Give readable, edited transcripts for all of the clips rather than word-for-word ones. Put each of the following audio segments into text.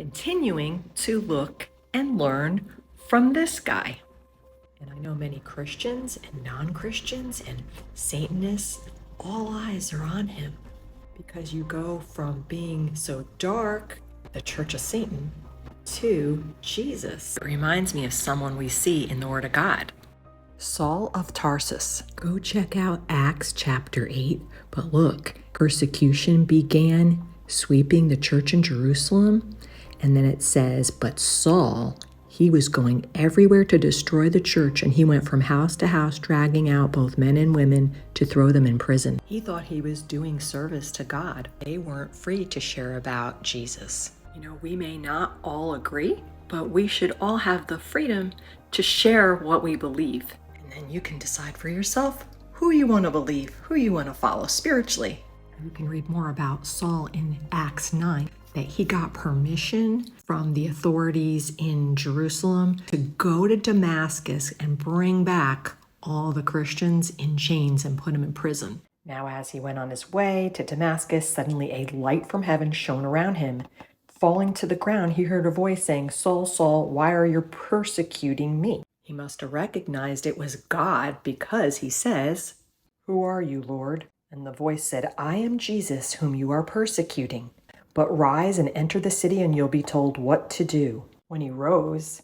continuing to look and learn from this guy. And I know many Christians and non-Christians and Satanists, all eyes are on him, because you go from being so dark, the Church of Satan, to Jesus. It reminds me of someone we see in the Word of God. Saul of Tarsus. Go check out Acts chapter 8. But look, persecution began sweeping the church in Jerusalem. And then it says, but Saul, he was going everywhere to destroy the church, and he went from house to house, dragging out both men and women to throw them in prison. He thought he was doing service to God. They weren't free to share about Jesus. You know, we may not all agree, but we should all have the freedom to share what we believe. And then you can decide for yourself who you want to believe, who you want to follow spiritually. You can read more about Saul in Acts 9, that he got permission from the authorities in Jerusalem to go to Damascus and bring back all the Christians in chains and put them in prison. Now, as he went on his way to Damascus, suddenly a light from heaven shone around him. Falling to the ground, he heard a voice saying, Saul, Saul, why are you persecuting me? He must have recognized it was God, because he says, who are you, Lord? And the voice said, I am Jesus, whom you are persecuting. But rise and enter the city, and you'll be told what to do. When he rose,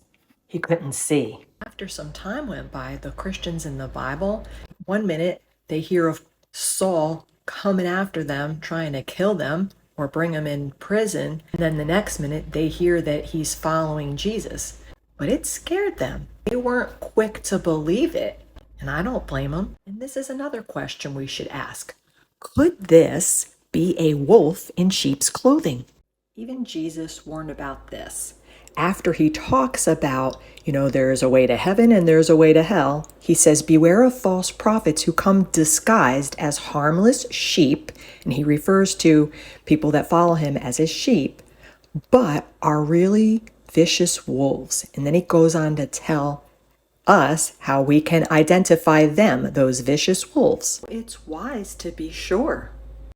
he couldn't see. After some time went by, the Christians in the Bible, one minute they hear of Saul coming after them, trying to kill them or bring them in prison. And then the next minute they hear that he's following Jesus. But it scared them. They weren't quick to believe it. And I don't blame them. And this is another question we should ask. Could this be a wolf in sheep's clothing? Even Jesus warned about this. After he talks about, there's a way to heaven and there's a way to hell, he says, beware of false prophets who come disguised as harmless sheep, and he refers to people that follow him as his sheep, but are really vicious wolves. And then he goes on to tell us how we can identify them, those vicious wolves. It's wise to be sure